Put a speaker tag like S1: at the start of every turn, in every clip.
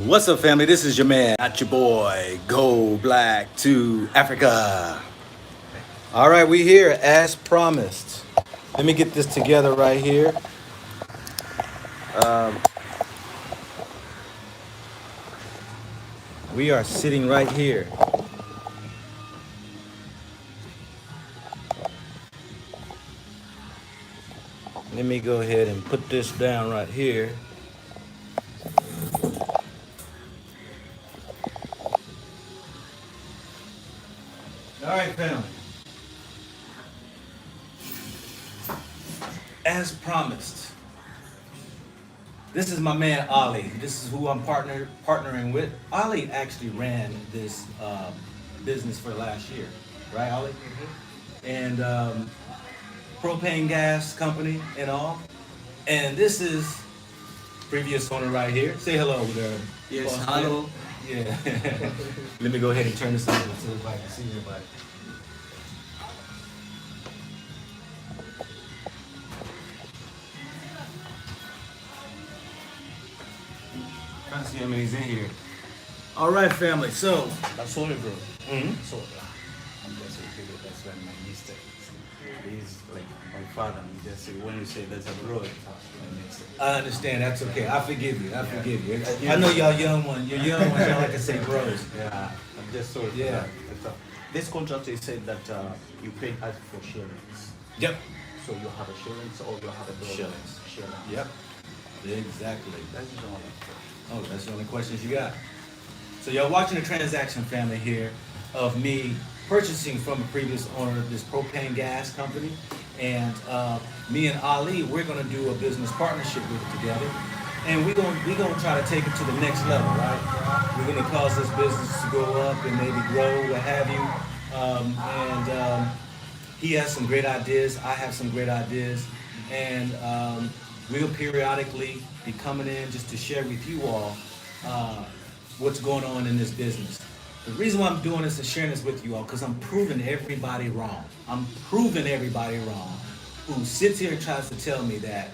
S1: What's up, family? This is your man, not your boy, Go Black to Africa. All right, we here as promised. Let me get this together right here. We are sitting right here. Let me go ahead and put this down right here. All right, family. As promised, this is my man Ali. This is who I'm partnering with. Ali actually ran this business for last year, right, Ali? And propane gas company and all. And this is previous owner right here. Say hello over there.
S2: Yes,
S1: boss
S2: hello.
S1: man. Yeah. Let me go ahead and turn this over so everybody can see everybody. Trying to see how many's in here. All right, family. So,
S2: Sorry, bro.
S1: mhm.
S2: So, I'm just repeating that's when my mistake. He's like my father. You just say, when you say there's a bro, it's my mistake.
S1: I understand. That's okay. I forgive you. I forgive you. I know y'all young ones. You're young ones. Y'all like to say bros.
S2: Yeah, I'm just sorry.
S1: Yeah.
S2: For that. This contract is said that you pay us for shillings.
S1: Yep.
S2: So you have a shillings or you have a dollar.
S1: Shillings.
S2: Shillings.
S1: Yep. Exactly.
S2: That is all.
S1: Oh, that's the only questions you got. So y'all watching the transaction, family, here of me purchasing from a previous owner of this propane gas company, and me and Ali, we're gonna do a business partnership with it together, and we're gonna try to take it to the next level, right? We're gonna cause this business to go up and maybe grow, what have you, he has some great ideas. I have some great ideas, and we'll periodically be coming in just to share with you all what's going on in this business. The reason why I'm doing this and sharing this with you all, because I'm proving everybody wrong. I'm proving everybody wrong who sits here and tries to tell me that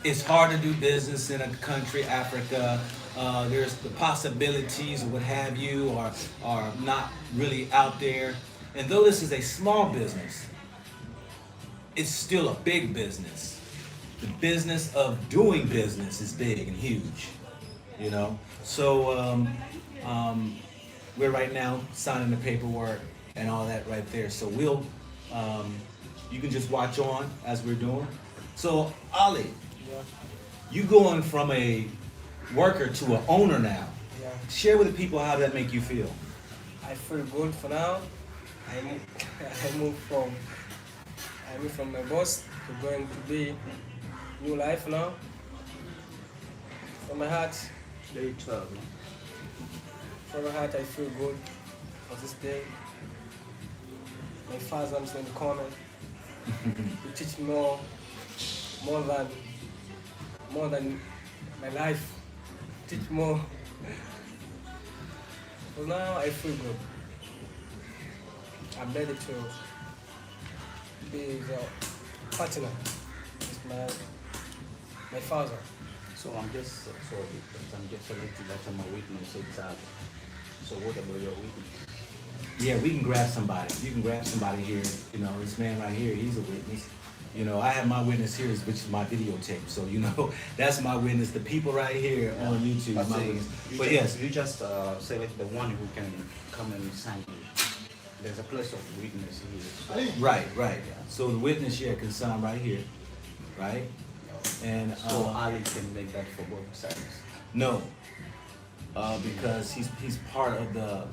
S1: it's hard to do business in a country, Africa. There's the possibilities or what have you are not really out there. And though this is a small business, it's still a big business. The business of doing business is big and huge, you know. So we're right now signing the paperwork and all that right there. So you can just watch on as we're doing. So Ali,
S3: Yeah,
S1: you going from a worker to an owner now.
S3: yeah.
S1: Share with the people how that make you feel.
S3: I feel good for now. I mo- I moved from my boss to going to be new life now. From my heart,
S2: Day 12.
S3: from my heart, I feel good for this day. My father's in the corner. You teach me more than my life. Teach more. So now I feel good. I'm ready to be the partner with my father.
S2: So I'm just sorry, because I'm just selecting that I'm a witness exactly. So what about your witness?
S1: Yeah, we can grab somebody. You can grab somebody here. You know, this man right here, he's a witness. You know, I have my witness here, which is my videotape. So, you know, that's my witness. The people right here on YouTube,
S2: But
S1: my
S2: say,
S1: witness.
S2: you
S1: But
S2: just,
S1: yes,
S2: you just select the one who can come and sign you. There's a place of witness here.
S1: right. So the witness here can sign right here, right? And
S2: So Ali can make that for both sides.
S1: no, because he's part of the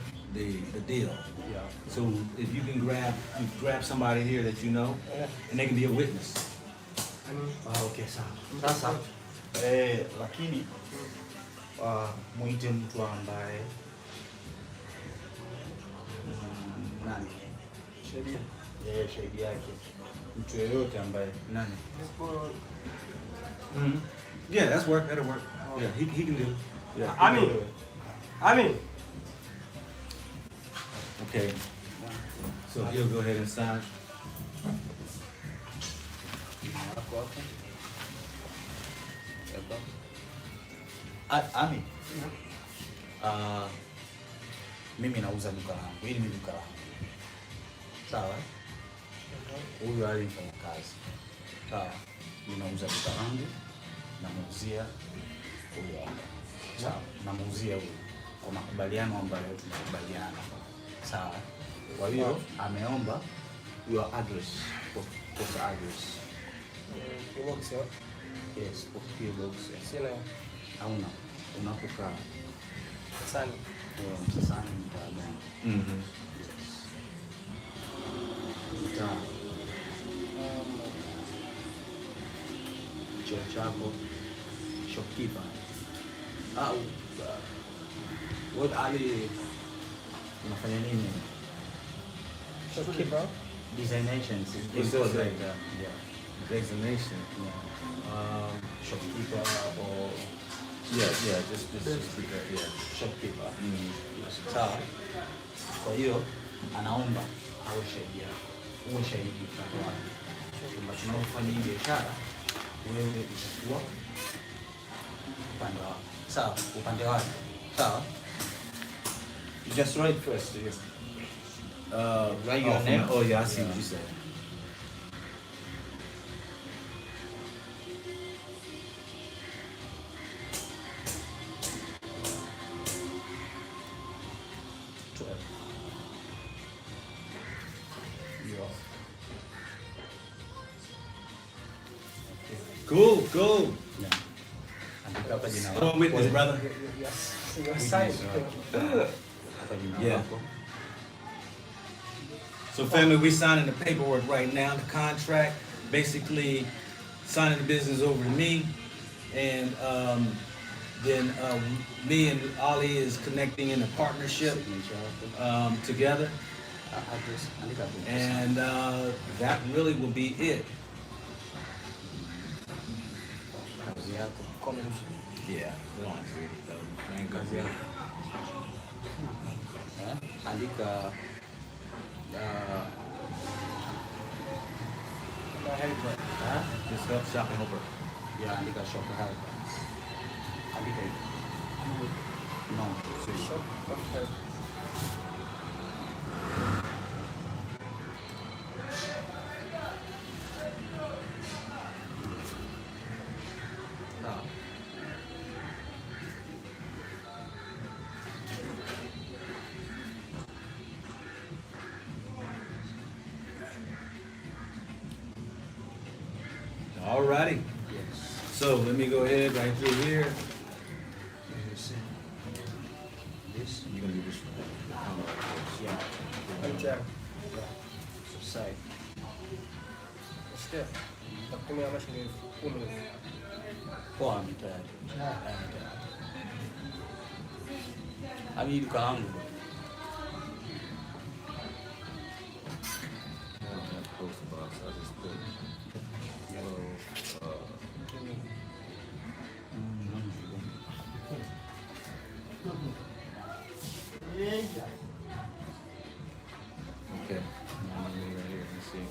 S1: deal.
S2: Yeah.
S1: So if you can grab somebody here that you know, and they can be a witness.
S2: Okay, sawa. Sasa lakini muite mtu ambaye nani?
S3: Sheria.
S2: Yeye shahidi yake. Mtu yeyote ambaye nani?
S1: Mm-hmm. Yeah, that'll work. Yeah, he can do it. Yeah.
S3: I mean,
S1: Okay. So he'll go ahead and sign.
S2: Wako hapo. Hapa. Ami, mimi nauza duka langu, hili ni duka langu, sawa? Huyu Ali mfanya kazi, sawa? Ninauza duka langu, namuuzia huyu hapa, sawa? Namuuzia huyu kwa makubaliano ambayo tumekubaliana, sawa? Kwa hiyo ameomba your address, post address.
S3: Box,
S2: Yes, PO box.
S3: sina
S2: Hauna unapokaa
S3: sana.
S2: Msasani mtaa gani? Mtaa cheo chako shopkeeper au what Ali unafanya nini?
S3: Shopkeeper.
S2: Designations.
S1: What's
S2: It's
S1: that?
S2: like that. Yeah.
S1: Designation.
S2: Yeah. Shopkeeper or
S1: Yeah, just keep that, yeah.
S2: shopkeeper. Sawa. Kwa hiyo anaomba awe shahidi yako, uwe shahidi upande wake kwamba tunaofanya hii biashara, wewe utakuwa upande wako, sawa? Upande wake, sawa?
S1: You just write first, yes.
S2: Write your name.
S1: Oh yeah, I see what you said. Cool.
S2: Yeah. Andika hapa jina
S1: Come on with this, brother.
S3: Yes. Your sign.
S2: Hapa jina
S1: Yeah.
S2: lako.
S1: So family, we signing the paperwork right now, the contract, basically signing the business over to me, and then me and Ali is connecting in a partnership
S2: Signature hapo.
S1: together,
S2: Address. Andika hapo.
S1: and that really will be it.
S2: Kazi yako.
S3: Comment.
S1: Yeah, we don't have to read it though. I ain't gonna
S2: Kazi
S1: read
S2: yako.
S1: it.
S2: Andika
S3: My helper.
S1: Just help shop and helper.
S2: ya andika shop helper. Andika hivi. No, sio shop.
S3: Shop of help.
S2: Sawa.
S1: Alrighty.
S2: Yes.
S1: So let me go ahead right through here.
S2: This.
S1: You're gonna do this one.
S2: Yeah.
S3: Good job.
S2: Side.
S3: Sikia. Nakutumia kama shilingi 10.
S2: Poa mtaani. Ami duka langu.
S1: Okay. Now I'm right here. Let me see.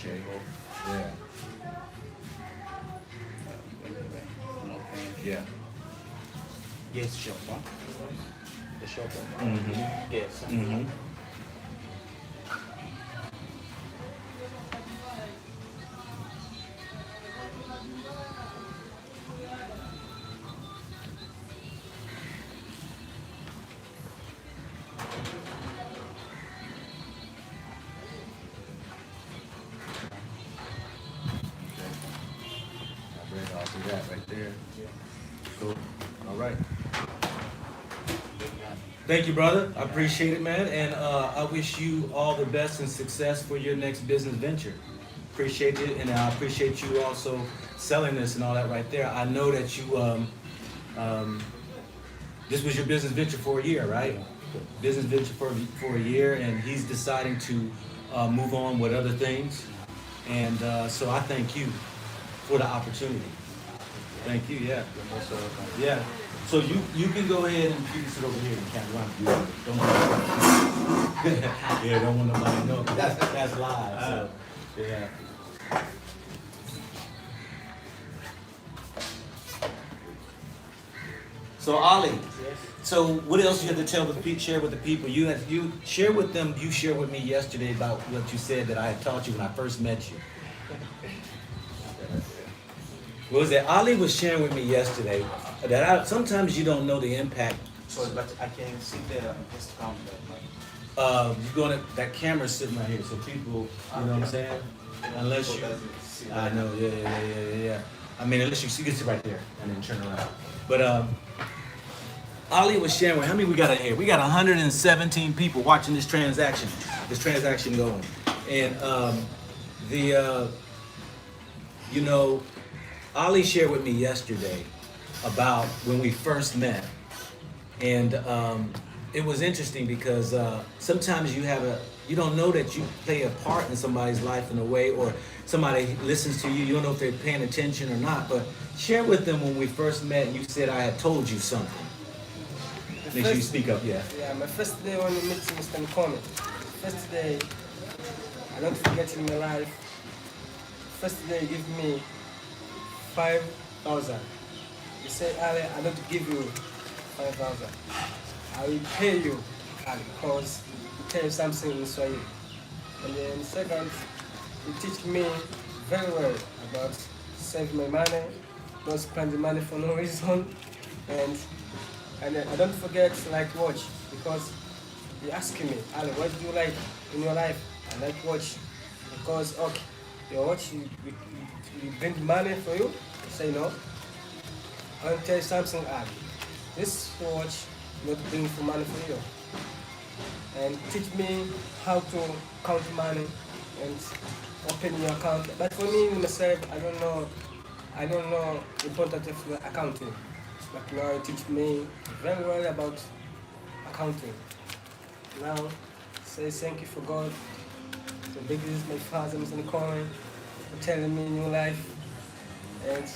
S2: Share.
S1: Yeah. Yeah.
S2: Yes, shop, huh? The shop.
S1: Mm-hmm.
S2: Yes.
S1: Mm-hmm. I'll do that right there. Cool. All right. Thank you, brother. I appreciate it, man. And I wish you all the best and success for your next business venture. Appreciate it. And I appreciate you also selling this and all that right there. I know that you, this was your business venture for a year, right? Business venture for a year, and he's deciding to move on with other things. And so I thank you for the opportunity. Thank you. Yeah.
S2: You're most welcome.
S1: Yeah. So you can go ahead and you can sit over here and can't run. Don't yeah, don't want nobody to know 'cause that's live. So yeah. So Ali,
S3: Yes.
S1: so what else you have to tell share with the people? You share with them. You shared with me yesterday about what you said that I had taught you when I first met you. What was that? Ali was sharing with me yesterday that sometimes you don't know the impact.
S2: So, but I can see the just count that.
S1: You're gonna that camera's sitting right here, so people, you know what I'm saying? Unless you, I know, yeah. I mean, unless you can sit right there and then turn around. But Ali was sharing with how many we got in here? We got 117 people watching this transaction going, and you know, Ali shared with me yesterday about when we first met, and it was interesting because sometimes you don't know that you play a part in somebody's life in a way, or somebody listens to you. You don't know if they're paying attention or not. But share with them when we first met, and you said I had told you something. Make sure you speak up, yeah.
S3: Yeah, my first day when we met Mr. Nkome. First day, I don't forget in my life. First day, he gave me 5,000. He said, Ali, I don't give you 5,000. I will pay you, Ali, because he tell you something in Swahili. And then second, he teach me very well about saving my money, don't spend the money for no reason, and I don't forget like watch, because he asking me, Ali, what do you like in your life? I like watch, because okay, your watch we bring money for you. I say no. I want to tell you something, Ali. This watch not bring for money for you, and teach me how to count money and open your account. But for me myself, I don't know the importance of the accounting. But now he teach me very well about accounting. Now, say thank you for God. The biggest my father, Mr. Nkome, for telling me new life. And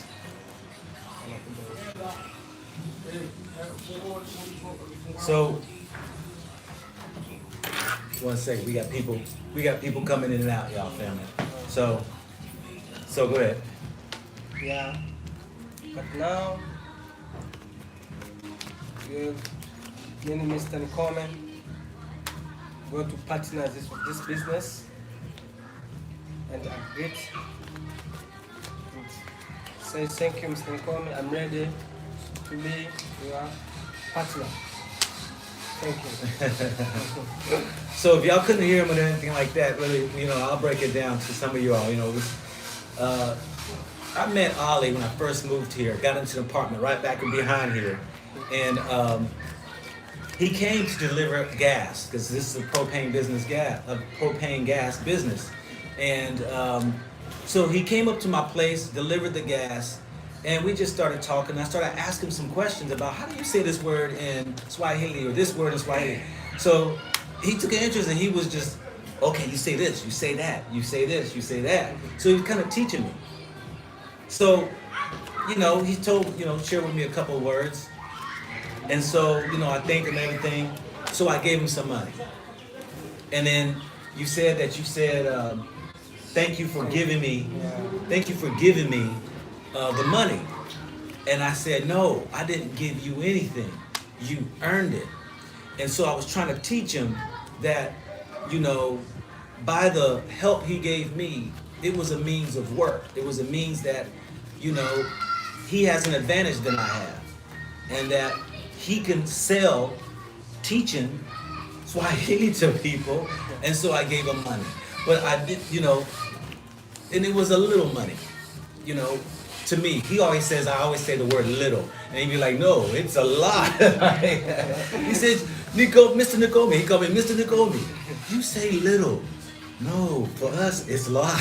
S1: So, one second, we got people coming in and out, y'all, family. So go ahead.
S3: yeah, but now, me and Mr. Nkome going to partner this business, and I'm great. Say thank you, Mr. Nkome. I'm ready to be your partner. Thank you.
S1: So if y'all couldn't hear him or anything like that, really, you know, I'll break it down to some of you all. You know, I met Ali when I first moved here. Got into the apartment right back and behind here, and he came to deliver gas because this is a propane gas business, and so he came up to my place, delivered the gas, and we just started talking. I started asking him some questions about how do you say this word in Swahili or this word in Swahili. So he took an interest, and he was just, okay, you say this, you say that, you say this, you say that. So he was kind of teaching me. So, you know, he shared with me a couple of words. And so, you know, I thanked him and everything. So I gave him some money. And then you said, thank you for giving me the money. And I said, no, I didn't give you anything. You earned it. And so I was trying to teach him that, you know, by the help he gave me, it was a means of work. It was a means that, you know, he has an advantage than I have. And that he can sell teaching Swahili to people. And so I gave him money. But I did, you know, and it was a little money, you know, to me. He always says, I always say the word little. And he'd be like, no, it's a lot. He says, Mr. Nkome. He called me Mr. Nkome. You say little. No, for us, it's a lot.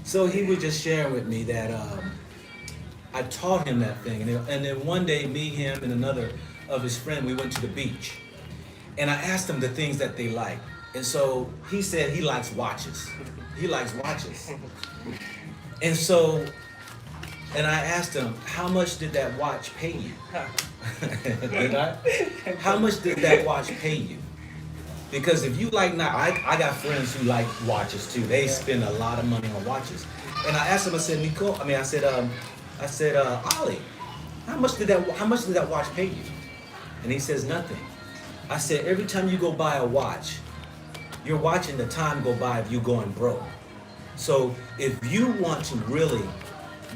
S1: So he was just sharing with me that I taught him that thing. And then one day, me, him, and another of his friends, we went to the beach. And I asked them the things that they like. And so he said he likes watches. He likes watches. And so And I asked him, how much did that watch pay you? Did I? How much did that watch pay you? Because if you like, now I got friends who like watches too. They spend a lot of money on watches. And I asked him, I said, Ollie, how much did that watch pay you? And he says, nothing. I said, every time you go buy a watch, you're watching the time go by of you going broke. So if you want to really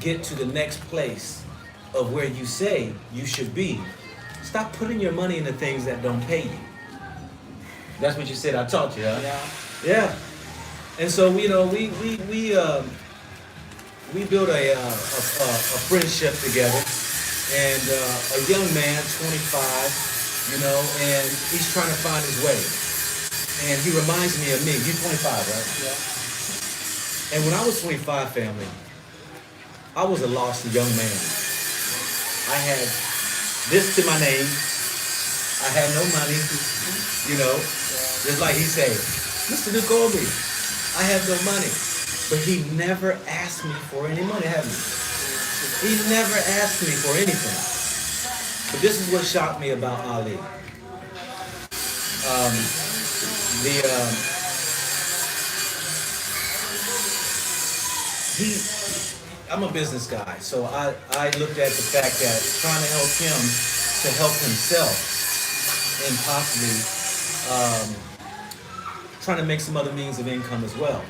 S1: get to the next place of where you say you should be, stop putting your money into things that don't pay you. That's what you said. I taught you, huh? Yeah. And so we built a friendship together, and a young man, 25, and he's trying to find his way. And he reminds me of me. You're 25, right?
S3: Yeah.
S1: And when I was 25, family, I was a lost young man. I had this to my name. I had no money, just like he said, Mr. Dukobi, I have no money. But he never asked me for any money, have you? He never asked me for anything. But this is what shocked me about Ali. I'm a business guy, so I looked at the fact that trying to help him to help himself and possibly trying to make some other means of income as well.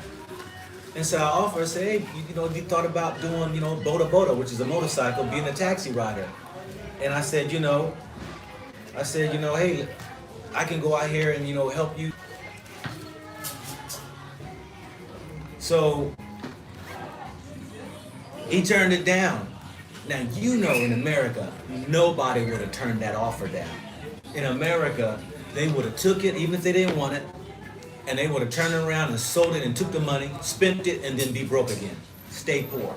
S1: And so I offered, I said, hey, you thought about doing, boda, which is a motorcycle, being a taxi rider. And I said, hey, I can go out here and, help you. So he turned it down. Now, in America, nobody would have turned that offer down. In America, they would have took it, even if they didn't want it, and they would have turned around and sold it and took the money, spent it, and then be broke again. Stay poor.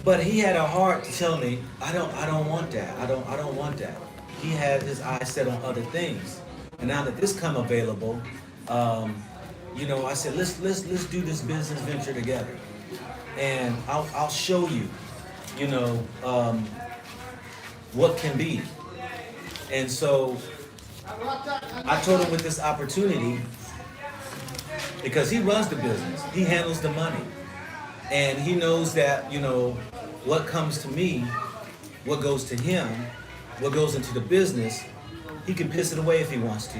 S1: But he had a heart to tell me, I don't want that. I don't want that. He had his eyes set on other things. And now that this come available, I said, let's do this business venture together. And I'll show you, what can be. And so I told him with this opportunity, because he runs the business, he handles the money, and he knows that, what comes to me, what goes to him, what goes into the business, he can piss it away if he wants to.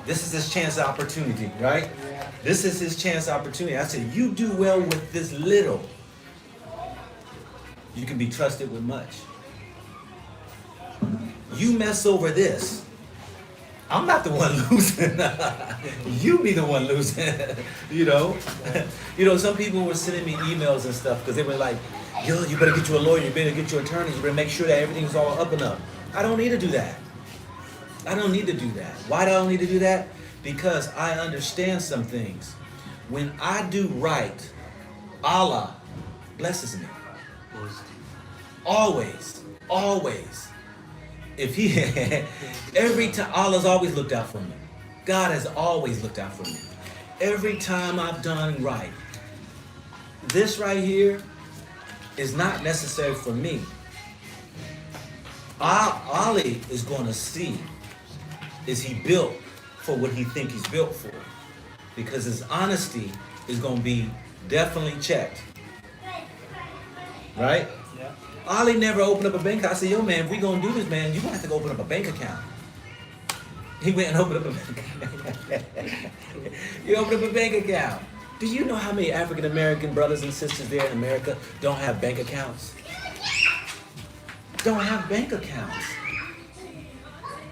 S1: This is his chance opportunity, right? This is his chance opportunity. I said, you do well with this little, you can be trusted with much. You mess over this, I'm not the one losing. You be the one losing. Some people were sending me emails and stuff because they were like, yo, you better get you a lawyer, you better get your attorneys, you better make sure that everything's all up and up. I don't need to do that. Why do I don't need to do that? Because I understand some things. When I do right, Allah blesses me. Always. If he, every time, Allah's always looked out for me. God has always looked out for me. Every time I've done right. This right here is not necessary for me. Ali is going to see, is he built for what he think he's built for? Because his honesty is going to be definitely checked. Right?
S3: Yeah.
S1: Ali never opened up a bank account. I said, yo, man, if we going to do this, man, you're going to have to go open up a bank account. He went and opened up a bank account. He opened up a bank account. Do you know how many African American brothers and sisters there in America don't have bank accounts? Don't have bank accounts.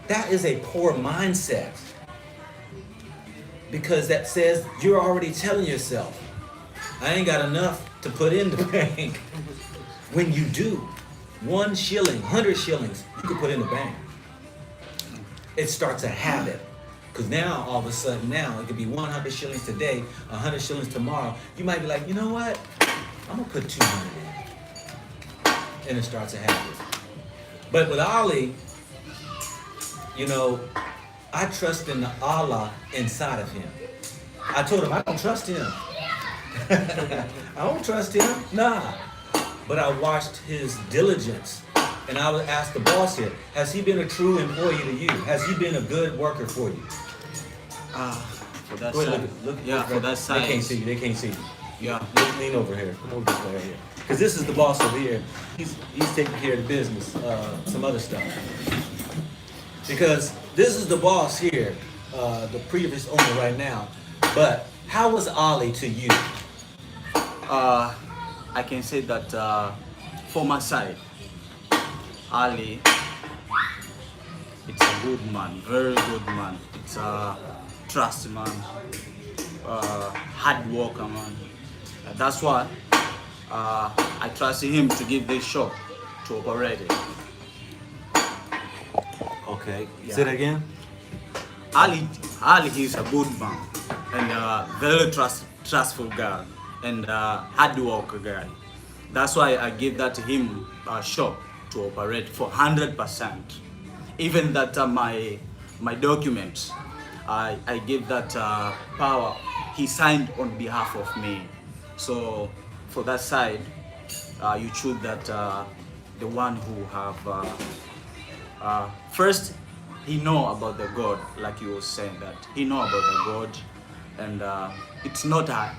S1: That is a poor mindset. Because that says you're already telling yourself, I ain't got enough to put in the bank. When you do, 1 shilling, 100 shillings, you can put in the bank. It starts a habit. Because now, all of a sudden, now, it could be 100 shillings today, 100 shillings tomorrow. You might be like, you know what? I'm going to put 200 in. And it starts a habit. But with Ali, I trust in the Allah inside of him. I told him, I don't trust him. I don't trust him. Nah. but I watched his diligence. And I would ask the boss here, has he been a true employee to you? Has he been a good worker for you?
S2: For that
S1: Go ahead,
S2: side.
S1: look,
S2: Yeah, for that side.
S1: They can't see you, they can't see you.
S2: Yeah.
S1: Lean over here. Come over this way right here. Because this is the boss over here. He's taking care of the business, some other stuff. Because this is the boss here, the previous owner right now. But how was Ali to you?
S2: I can say that for my side, Ali, it's a good man, very good man. It's a trust man, hard worker man. That's why I trust him to give this shop to operate it.
S1: Okay.
S2: Yeah.
S1: Say that again?
S2: Ali is a good man and a very trustful guy and hard worker guy. That's why I give that to him a shop to operate for 100%. Even that my documents, I give that power. He signed on behalf of me. So for that side, you choose that the one who have first he know about the God, like you were saying that he know about the God, and it's not a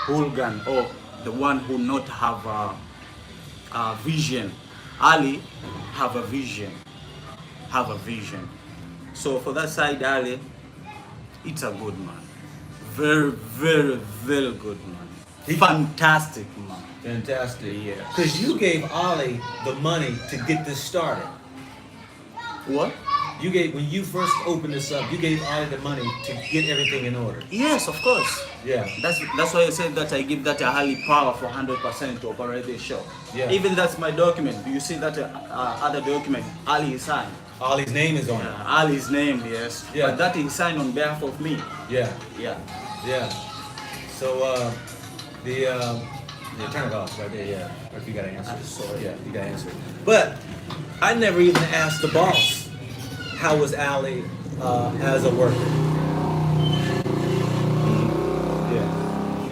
S2: hooligan or the one who not have a vision. Ali have a vision, So for that side, Ali, it's a good man, very good man, fantastic man.
S1: Fantastic.
S2: Yeah.
S1: Because you gave Ali the money to get this started.
S2: What?
S1: You gave, when you first opened this up, you gave Ali the money to get everything in order.
S2: Yes, of course.
S1: Yeah.
S2: That's why I said that I give that a highly power for 100% to operate this shop.
S1: Yeah.
S2: Even that's my document. You see that other document, Ali signed.
S1: Ali's name is on it.
S2: Ali's name, yes.
S1: Yeah.
S2: But that he signed on behalf of me.
S1: Yeah.
S2: Yeah.
S1: Yeah. So turn it off right there. Yeah. Or if you gotta answer.
S2: Sorry.
S1: Yeah, you gotta answer. But I never even asked the boss how was Ali as a worker.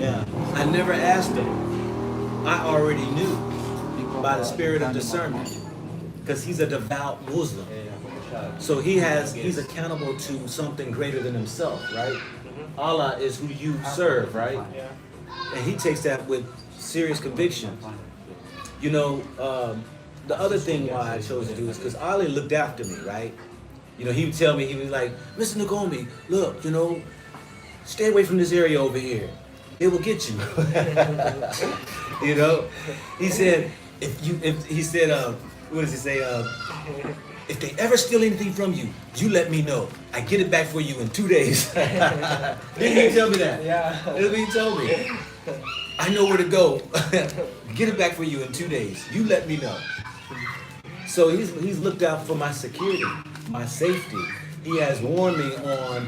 S1: Yeah. I never asked him. I already knew by the spirit of discernment, because he's a devout Muslim. So he's accountable to something greater than himself, right? Allah is who you serve, right?
S3: Yeah.
S1: And he takes that with serious conviction. You know, the other thing why I chose to do is because Ali looked after me, right? You know, he would tell me, he was like, Mr. Nagomi, look, you know, stay away from this area over here. It will get you. You know? He said, what does he say? If they ever steal anything from you, you let me know. I get it back for you in 2 days. Didn't he tell me that?
S3: Yeah.
S1: That's what he told me. I know where to go. Get it back for you in 2 days. You let me know. So he's looked out for my security, my safety. He has warned me on,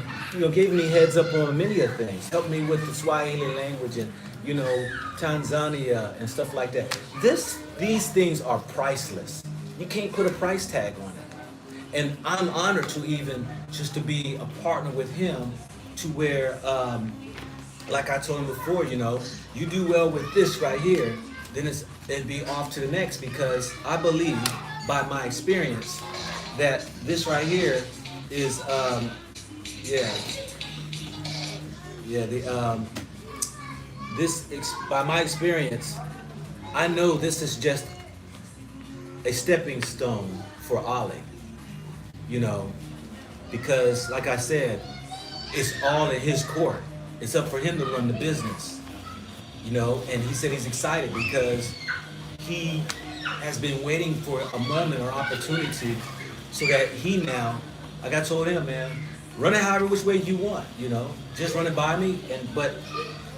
S1: gave me heads up on many of things. Helped me with the Swahili language and, Tanzania and stuff like that. These things are priceless. You can't put a price tag on it. And I'm honored to even just to be a partner with him to where, like I told him before, you do well with this right here, then it'd be off to the next, because I believe by my experience that this right here is, by my experience, I know this is just a stepping stone for Ali, because like I said, it's all in his court. It's up for him to run the business, and he said he's excited because he has been waiting for a moment or opportunity so that he now, like I told him, man, run it however which way you want, just run it by me, but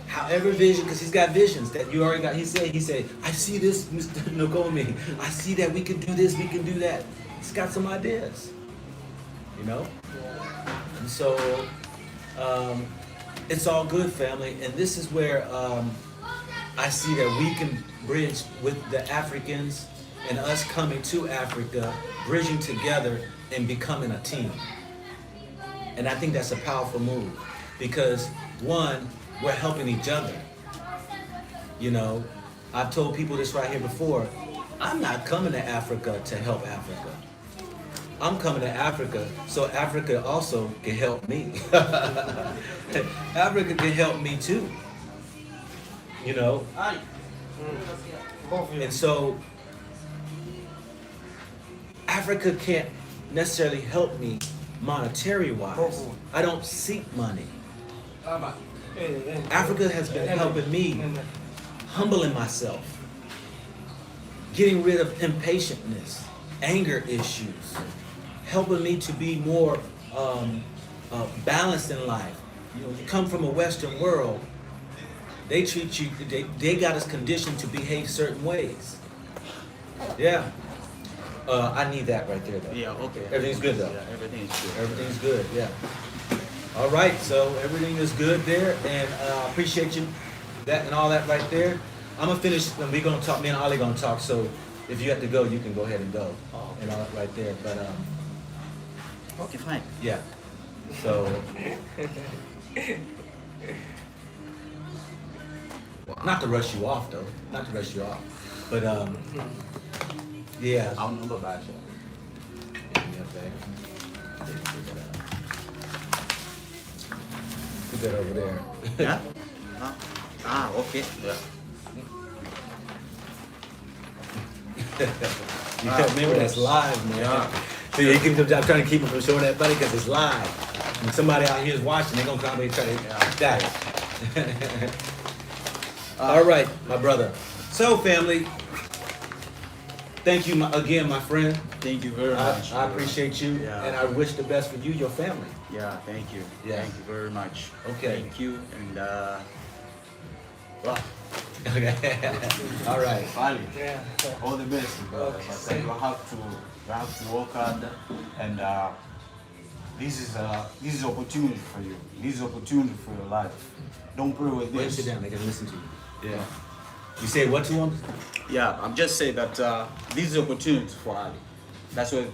S1: however vision, because he's got visions that you already got. He said, I see this, Mr. Nagomi. I see that we can do this, we can do that. He's got some ideas, And so, it's all good, family. And this is where I see that we can bridge with the Africans and us coming to Africa, bridging together and becoming a team. And I think that's a powerful move because, one, we're helping each other. I've told people this right here before. I'm not coming to Africa to help Africa. I'm coming to Africa so Africa also can help me. Africa can help me too. You know?
S3: Both of you.
S1: And so Africa can't necessarily help me monetary wise. I don't seek money. Africa has been helping me humbling myself, getting rid of impatientness, anger issues, helping me to be more balanced in life. You know, you come from a Western world, they treat you, they got us conditioned to behave certain ways. Yeah. I need that right there though.
S2: Yeah, okay.
S1: Everything's good though.
S2: Yeah, everything is good.
S1: Everything's good, yeah. All right, so everything is good there, and appreciate you, that and all that right there. I'm gonna finish, and we're gonna talk, me and Ali gonna talk, so if you have to go, you can go ahead and go, and all that right there, but,
S2: Okay, fine.
S1: yeah. So, not to rush you off though, not to rush you off, but, yeah.
S2: I'll number back.
S1: Put that over there.
S2: Yeah? Okay. Yeah.
S1: You gotta remember that's live, man.
S2: Yeah.
S1: So I'm trying to keep it from showing that funny because it's live. When somebody out here is watching, they're gonna come and try to stack it. All right, my brother. So, family, thank you again, my friend.
S2: Thank you very much.
S1: I appreciate you,
S2: Yeah.
S1: and I wish the best for you, your family.
S2: Yeah, thank you.
S1: Yeah.
S2: Thank you very much.
S1: Okay.
S2: Thank you, and well,
S1: Okay. All right.
S2: Ali,
S3: Yeah.
S2: all the best, brother.
S3: Okay.
S2: But you have to work hard, and this is opportunity for you. This is opportunity for your life. Don't play with
S1: Wait,
S2: this.
S1: sit down. They can listen to you. Yeah. You say what to him?
S2: Yeah, I'm just saying that this is opportunity for Ali. That's what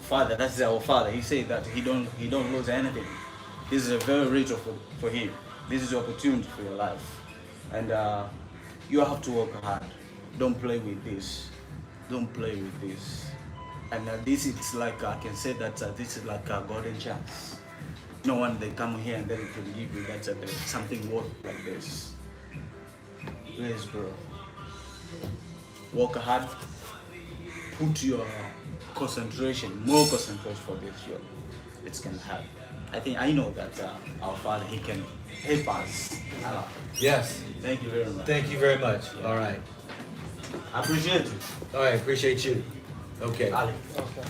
S2: father. That's our father. He said that he don't lose anything. This is a very rich for him. This is opportunity for your life, and you have to work hard. Don't play with this. Don't play with this. And this is like I can say that this is like a golden chance. No one they come here and then can give you that something worth like this. Please, bro. Work hard. Put your concentration, more concentration for this year. It's gonna happen. I know that our Father, He can help us.
S1: Yes.
S2: Thank you very much.
S1: Thank you very much.
S2: Yeah.
S1: All right.
S2: I appreciate it.
S1: All right. Appreciate you. Okay.
S2: Ali.
S3: Okay.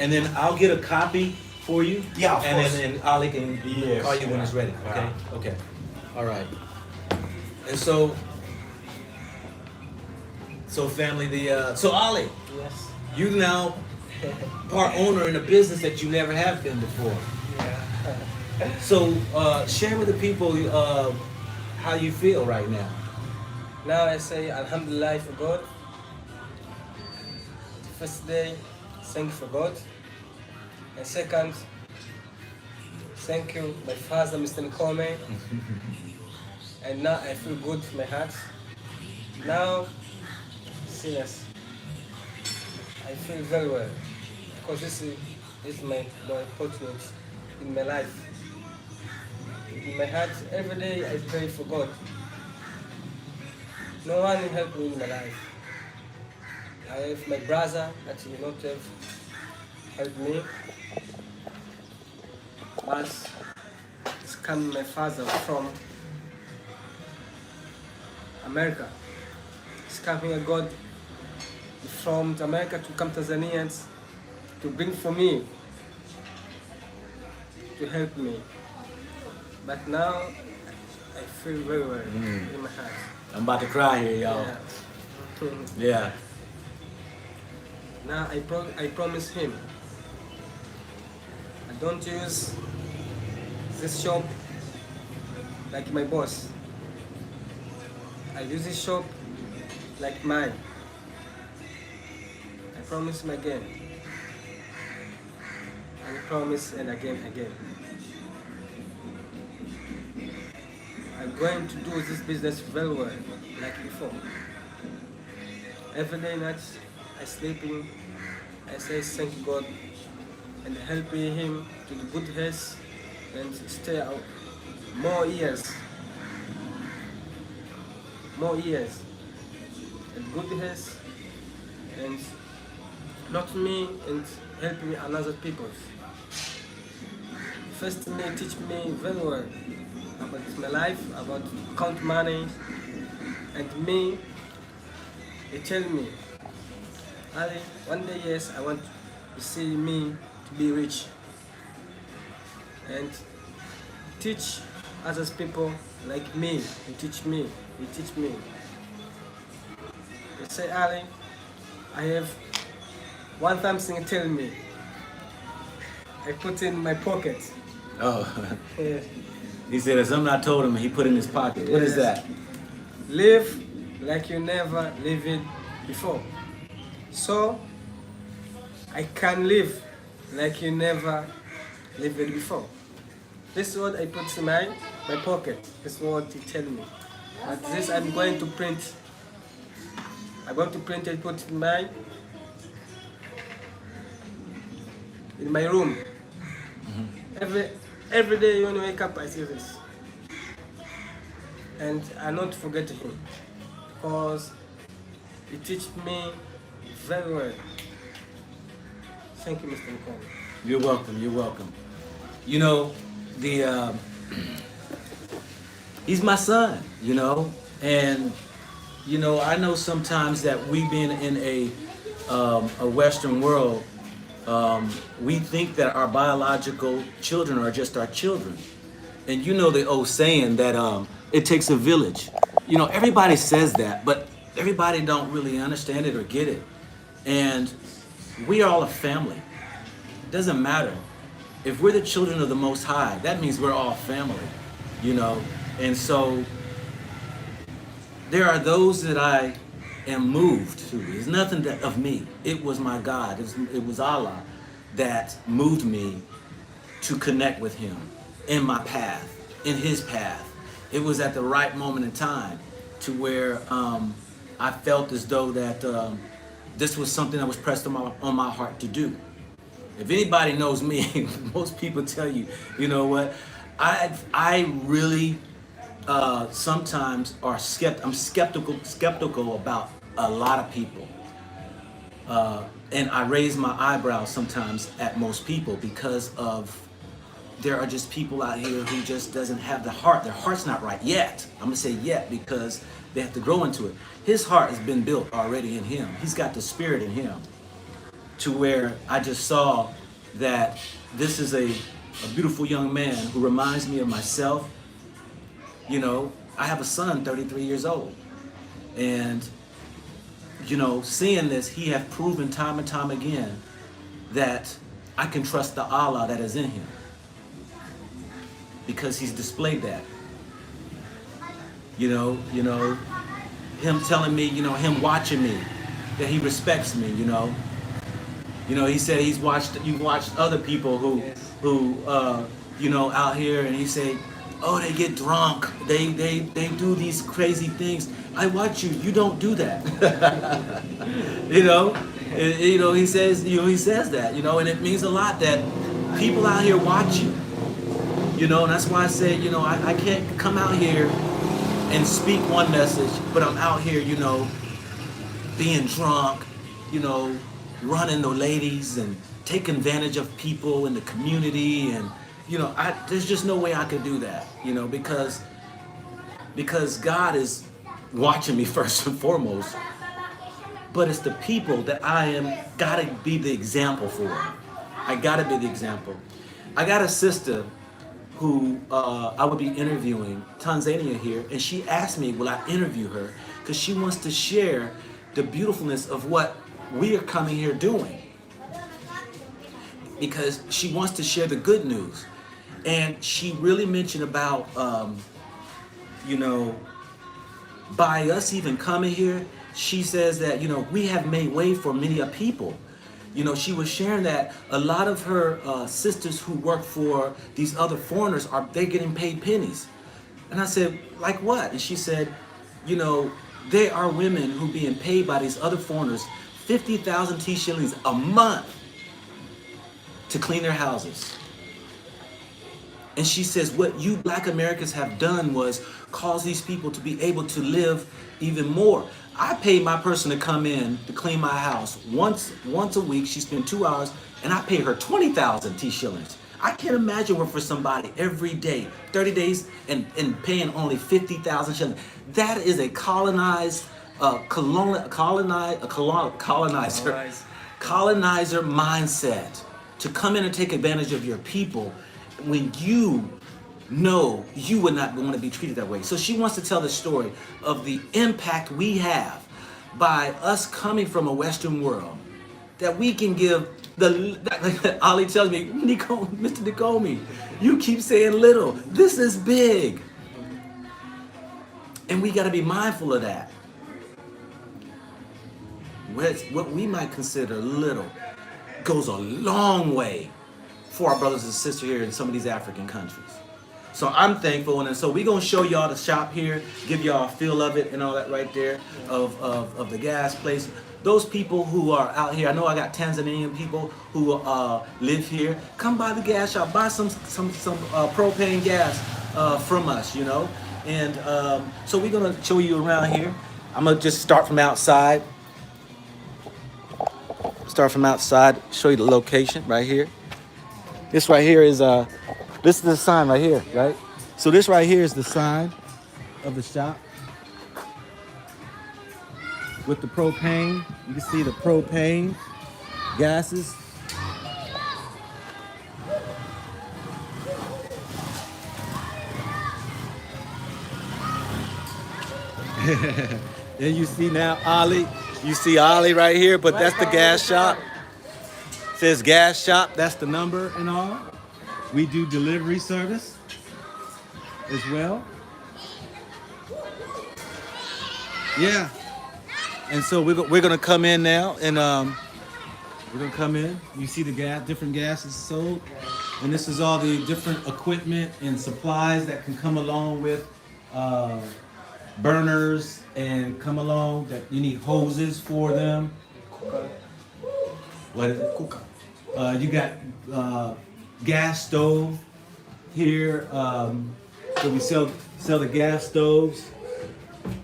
S1: And then I'll get a copy for you.
S2: Yeah, of
S1: and
S2: course.
S1: then Ali can
S2: Yes,
S1: call you when
S2: yeah.
S1: it's ready. Okay.
S2: Yeah.
S1: Okay. All right. And so family, so Ali,
S3: Yes.
S1: you now part owner in a business that you never have been before.
S3: Yeah.
S1: So share with the people how you feel right now.
S3: Now I say Alhamdulillah for God. First day, thank you for God. And second, thank you my father, Mr. Nkome. And now I feel good in my heart. Now, serious. I feel very well because this is my opportunity in my life. In my heart, every day I pray for God. No one will help me in my life. I have my brother that will not have helped me. But it's come my father from America. He's come here, God, from America to come Tanzanians to bring for me, to help me. But now I feel very well in my heart.
S1: I'm about to cry here, y'all.
S3: Yeah.
S1: Yeah.
S3: Now I promise him I don't use this shop like my boss. I use this shop like mine. I promise him again. I promise and again. I going to do this business very well, like before. Every day night, I sleeping, I say thank God and helping him to the good health and stay out more years and good health and not me and help me another people. First me teach me very well about my life, about count money, and me, he tell me, Ali, one day yes, I want to see me to be rich and teach other people like me, he teach me. He say, Ali, I have one something tell me. I put in my pocket.
S1: Oh,
S3: Yes.
S1: he said there's something I told him he put in his pocket. What is
S3: Yes.
S1: that?
S3: Live like you never lived before. So I can live like you never lived before. This is what I put in my pocket. This is what he tell me. But this I'm going to print. I'm going to print and put in my room. Every day when I wake up, I see this, and I not forget him because he teach me very well. Thank you, Mr. Nkong.
S1: You're welcome. You're welcome. You know, he's my son. You know, and you know, I know sometimes that we've been in a Western world. We think that our biological children are just our children. And you know the old saying that it takes a village. You know, everybody says that, but everybody don't really understand it or get it. And we are all a family. It doesn't matter. If we're the children of the Most High, that means we're all family, you know. And so there are those that I am moved to. It's nothing of me. It was my God. It was Allah that moved me to connect with him in my path, in his path. It was at the right moment in time to where I felt as though that this was something that was pressed on my heart to do. If anybody knows me, most people tell you, you know what, I really sometimes I'm skeptical about a lot of people, and I raise my eyebrows sometimes at most people because of there are just people out here who just doesn't have the heart. Their heart's not right yet. I'm gonna say yet because they have to grow into it. His heart has been built already in him. He's got the spirit in him, to where I just saw that this is a beautiful young man who reminds me of myself. You know, I have a son, 33 years old. And, you know, seeing this, he has proven time and time again that I can trust the Allah that is in him. Because he's displayed that. You know, him telling me, you know, him watching me, that he respects me, you know. You know, he said you've watched other people who you know, out here, and he say, oh, they get drunk, they do these crazy things. I watch you, you don't do that. You know, he says that, you know, and it means a lot that people out here watch you. You know, and that's why I say, you know, I can't come out here and speak one message, but I'm out here, you know, being drunk, you know, running the ladies and taking advantage of people in the community, and you know, there's just no way I could do that, you know, because God is watching me first and foremost. But it's the people that gotta be the example for. I gotta be the example. I got a sister who I would be interviewing, Tanzania here, and she asked me, will I interview her? Because she wants to share the beautifulness of what we are coming here doing. Because she wants to share the good news. And she really mentioned about, you know, by us even coming here, she says that, you know, we have made way for many a people. You know, she was sharing that a lot of her sisters who work for these other foreigners they're getting paid pennies. And I said, like what? And she said, you know, there are women who being paid by these other foreigners 50,000 T shillings a month to clean their houses. And she says, what you Black Americans have done was cause these people to be able to live even more. I paid my person to come in to clean my house once a week. She spent 2 hours, and I pay her 20,000 T shillings. I can't imagine working for somebody every day, 30 days, and paying only 50,000 shillings. That is a colonizer mindset to come in and take advantage of your people when you know you would not want to be treated that way. So she wants to tell the story of the impact we have by us coming from a Western world, that we can give Ali tells me, Mr. Nikomi, you keep saying little. This is big. And we got to be mindful of that. What we might consider little goes a long way for our brothers and sisters here in some of these African countries. So I'm thankful, and so we're gonna show y'all the shop here, give y'all a feel of it and all that right there of the gas place. Those people who are out here, I know I got Tanzanian people who live here. Come by the gas shop, buy some propane gas from us, you know. And so we're gonna show you around here. I'm gonna just start from outside. Show you the location right here. This right here is this is the sign right here, right? So this right here is the sign of the shop with the propane. You can see the propane gases. Then you see now Ali. You see Ali right here, but that's the gas shop. It says gas shop, that's the number and all. We do delivery service as well. Yeah. And so we're gonna come in now, and we're gonna come in. You see the different gases sold, and this is all the different equipment and supplies that can come along with burners, and come along that you need hoses for them. What is it? You got gas stove here. So we sell the gas stoves.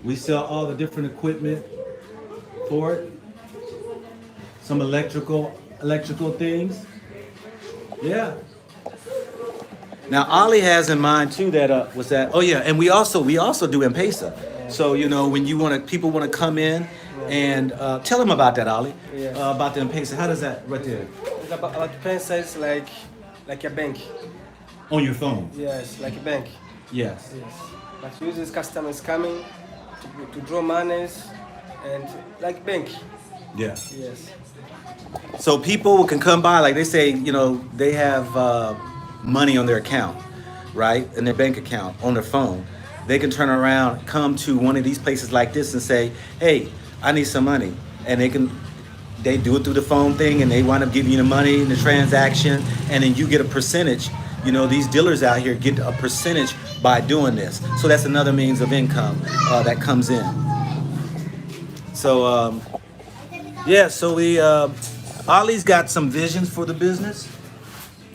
S1: We sell all the different equipment for it. Some electrical things. Yeah. Now Ali has in mind too that oh yeah, and we also do M-Pesa. So you know when people want to come in and tell them about that, Ali.
S3: Yes.
S1: About the M-Pesa. How does that right there?
S3: It's about M-Pesa is like a bank.
S1: On your phone.
S3: Yes, like a bank.
S1: Yes.
S3: Yes. But uses customers coming to draw monies and like bank.
S1: Yeah.
S3: Yes.
S1: So people can come by, like they say, you know, they have money on their account, right? In their bank account, on their phone. They can turn around, come to one of these places like this and say, hey, I need some money. And they do it through the phone thing, and they wind up giving you the money in the transaction, and then you get a percentage. You know, these dealers out here get a percentage by doing this. So that's another means of income that comes in. So, yeah, so Ali's got some visions for the business.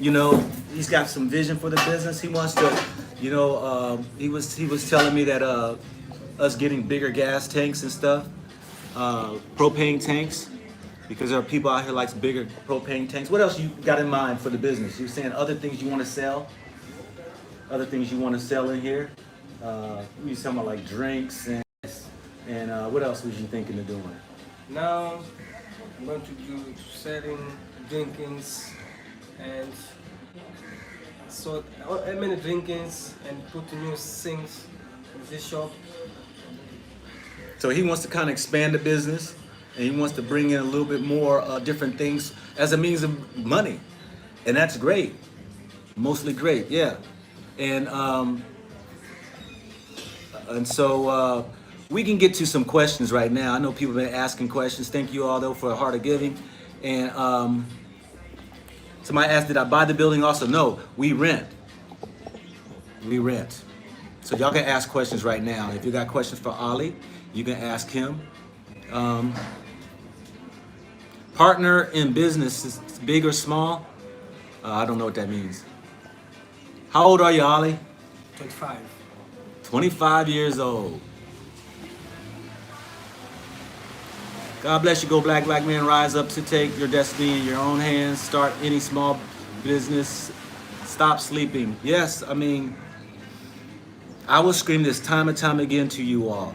S1: You know, he's got some vision for the business. He wants to, you know, he was telling me that us getting bigger gas tanks and stuff, propane tanks, because there are people out here likes bigger propane tanks. What else you got in mind for the business? You saying other things you want to sell? Other things you want to sell in here? You talking about like drinks and what else was you thinking of doing?
S3: Now I'm going to do selling drinkings and so many drinkings and put new things in this shop.
S1: So he wants to kind of expand the business, and he wants to bring in a little bit more different things as a means of money, and that's great. Mostly great, yeah. And so we can get to some questions right now. I know people have been asking questions. Thank you all though for a heart of giving. And somebody asked, did I buy the building also? No, we rent. We rent. So y'all can ask questions right now. If you got questions for Ali, you can ask him. Partner in business, is big or small? I don't know what that means. How old are you, Ali?
S3: 25.
S1: 25 years old. God bless you. Go black, black man. Rise up to take your destiny in your own hands. Start any small business. Stop sleeping. Yes, I mean, I will scream this time and time again to you all.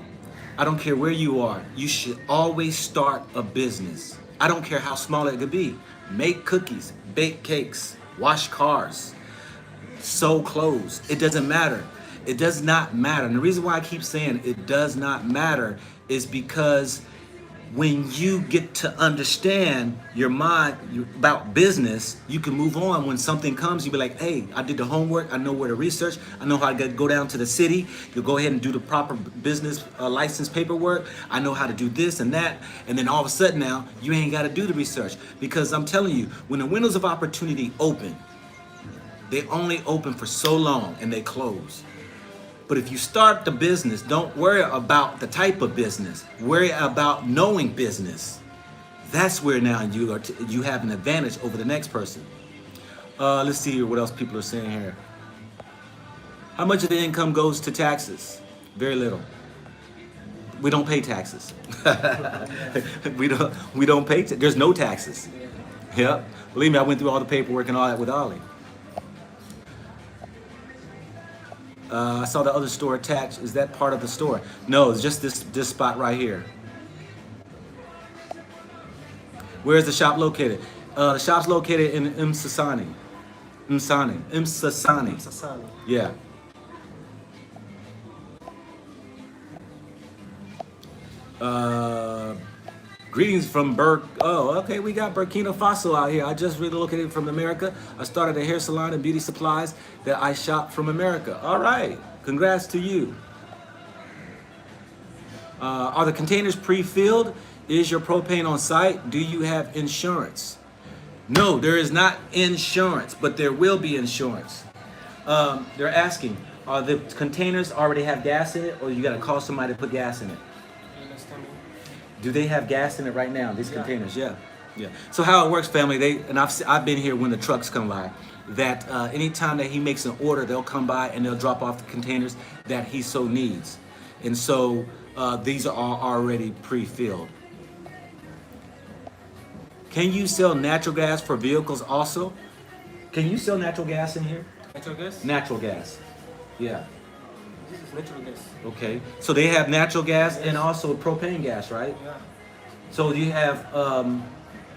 S1: I don't care where you are. You should always start a business. I don't care how small it could be. Make cookies, bake cakes, wash cars, sew clothes. It doesn't matter. It does not matter. And the reason why I keep saying it does not matter is because when you get to understand your mind about business, you can move on. When something comes, you be like, hey, I did the homework. I know where to research. I know how to go down to the city. You'll go ahead and do the proper business license paperwork. I know how to do this and that. And then all of a sudden now, you ain't got to do the research. Because I'm telling you, when the windows of opportunity open, they only open for so long and they close. But if you start the business, don't worry about the type of business. Worry about knowing business. That's where now you have an advantage over the next person. Let's see here what else people are saying here. How much of the income goes to taxes? Very little. We don't pay taxes. we don't pay. There's no taxes. Yep. Believe me, I went through all the paperwork and all that with Ollie. I saw the other store attached. Is that part of the store? No, it's just this spot right here. Where is the shop located? The shop's located in Msasani. Yeah. Greetings from Oh, okay, we got Burkina Faso out here. I just relocated from America. I started a hair salon and beauty supplies that I shop from America. All right, congrats to you. Are the containers pre-filled? Is your propane on site? Do you have insurance? No, there is not insurance, but there will be insurance. They're asking, are the containers already have gas in it, or you got to call somebody to put gas in it? Do they have gas in it right now? These containers, yeah. So how it works, family? I've been here when the trucks come by. That anytime that he makes an order, they'll come by and they'll drop off the containers that he so needs, and so these are all already pre-filled. Can you sell natural gas for vehicles also? Can you sell natural gas in here?
S3: Natural gas?
S1: Natural gas, yeah.
S3: This is natural gas.
S1: Okay, so they have natural gas and also propane gas, right?
S3: Yeah.
S1: So you have,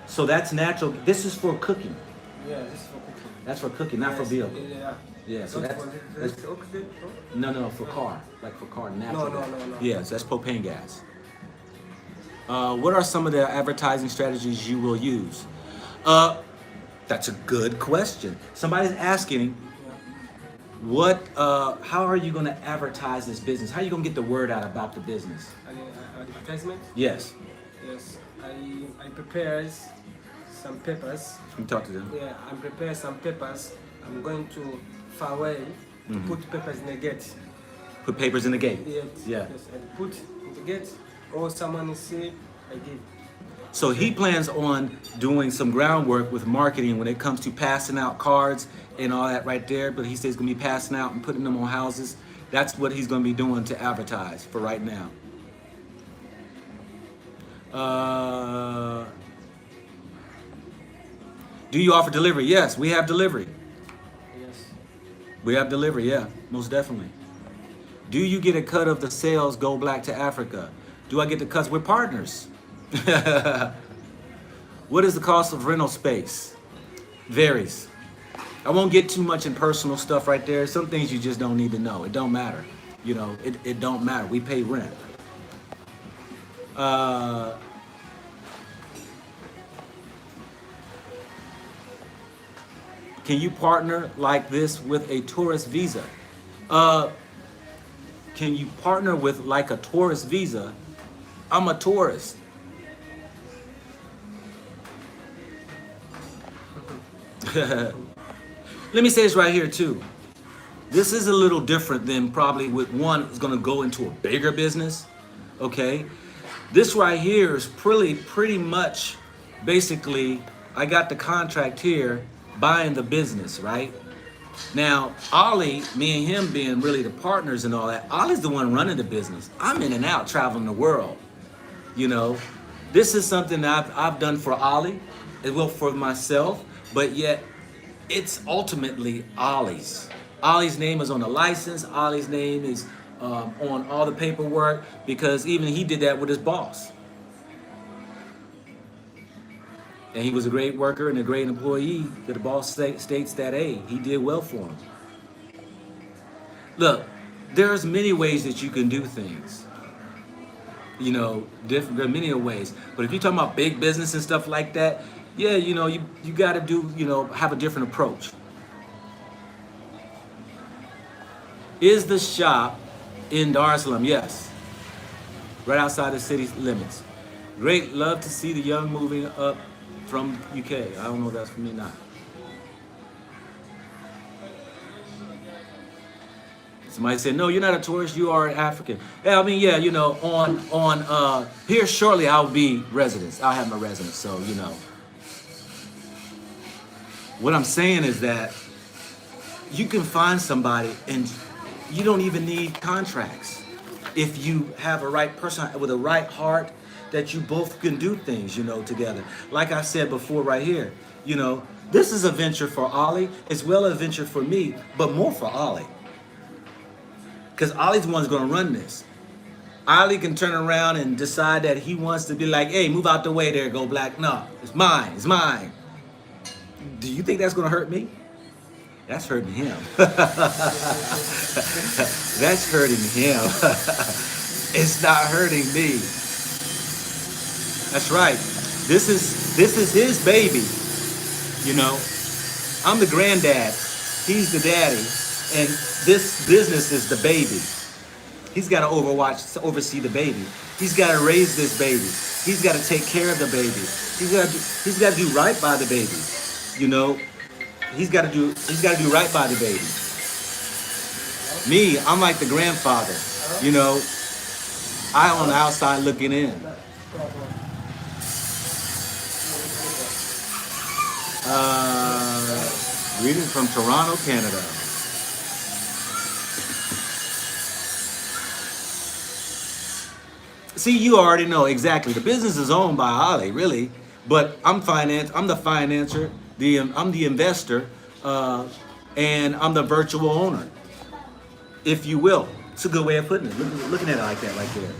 S1: so that's natural. This is for cooking.
S3: Yeah, this is for cooking.
S1: That's for cooking, not for vehicle.
S3: Yeah.
S1: Yeah, so that's no, for car, like for car, natural.
S3: No.
S1: Yeah, so that's propane gas. What are some of the advertising strategies you will use? That's a good question. Somebody's asking, how are you going to advertise this business? How are you going to get the word out about the business?
S3: Advertisement?
S1: Yes.
S3: Yes. I prepare some papers.
S1: You talk to them.
S3: Yeah, I prepare some papers. I'm going to far away, put papers in the gate.
S1: Put papers in the gate.
S3: Yes.
S1: Yeah.
S3: Yes, I put in the gate, or someone is see, I give.
S1: So he plans on doing some groundwork with marketing when it comes to passing out cards and all that right there. But he says he's going to be passing out and putting them on houses. That's what he's going to be doing to advertise for right now. Do you offer delivery? Yes, we have delivery.
S3: Yes.
S1: We have delivery, yeah, most definitely. Do you get a cut of the sales Go Black to Africa? Do I get the cuts? We're partners. What is the cost of rental space? Varies. I won't get too much in personal stuff right there. Some things you just don't need to know. It don't matter. You know, it don't matter. We pay rent. Can you partner like this with a tourist visa? Can you partner with like a tourist visa? I'm a tourist. Let me say this right here too. This is a little different than probably with one who's gonna go into a bigger business, okay? This right here is pretty much, basically, I got the contract here, buying the business, right? Now, Ollie, me and him being really the partners and all that, Ollie's the one running the business. I'm in and out traveling the world, you know? This is something that I've done for Ollie, as well for myself, but yet it's ultimately Ollie's. Ollie's name is on the license, Ollie's name is on all the paperwork, because even he did that with his boss. And he was a great worker and a great employee that the boss states that, hey, he did well for him. Look, there's many ways that you can do things. You know, there are many ways. But if you're talking about big business and stuff like that, yeah, you know, you got to do, you know, have a different approach. Is the shop in Dar es Salaam? Yes. Right outside the city limits. Great, love to see the young moving up from UK. I don't know if that's for me or not. Somebody said, no, you're not a tourist, you are an African. Yeah, I mean, yeah, you know, on here shortly I'll be residence. I'll have my residence, so, you know. What I'm saying is that you can find somebody and you don't even need contracts. If you have a right person with a right heart, that you both can do things, you know, together. Like I said before right here, you know, this is a venture for Ollie, as well as a venture for me, but more for Ollie. Because Ollie's the one who's gonna run this. Ollie can turn around and decide that he wants to be like, hey, move out the way there, go black. No, it's mine, it's mine. Do you think that's gonna hurt me? That's hurting him. That's hurting him. It's not hurting me. That's right. This is his baby. You know, I'm the granddad. He's the daddy, and this business is the baby. He's got to oversee the baby. He's got to raise this baby. He's got to take care of the baby. He's got to do right by the baby. You know, he's got to do right by the baby. Me, I'm like the grandfather. You know, I on the outside looking in. Greetings from Toronto, Canada. See, you already know exactly. The business is owned by Ollie, really, but I'm the financer, I'm the investor, and I'm the virtual owner, if you will. It's a good way of putting it. Looking at it like that, right there.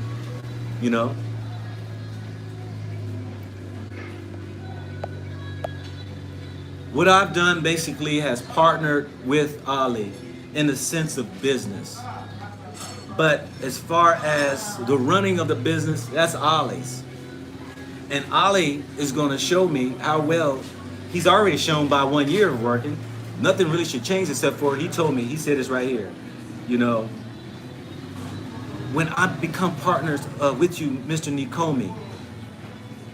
S1: You know. What I've done basically has partnered with Ollie in the sense of business. But as far as the running of the business, that's Ollie's. And Ollie is going to show me how well, he's already shown by 1 year of working. Nothing really should change except for, he told me, he said this right here. You know, when I become partners with you, Mr. Nikomi,